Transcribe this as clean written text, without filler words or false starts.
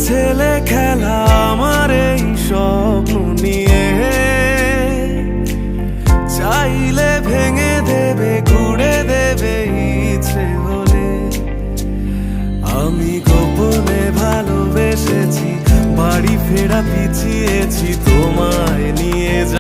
ছেলে খেলা আমার এই স্বপ্ন নিয়ে, চাইলে ভেঙে দেবে ঘুরে দেবে ইচ্ছে হলে। আমি গোপনে ভালোবেসেছি, বাড়ি ফেরা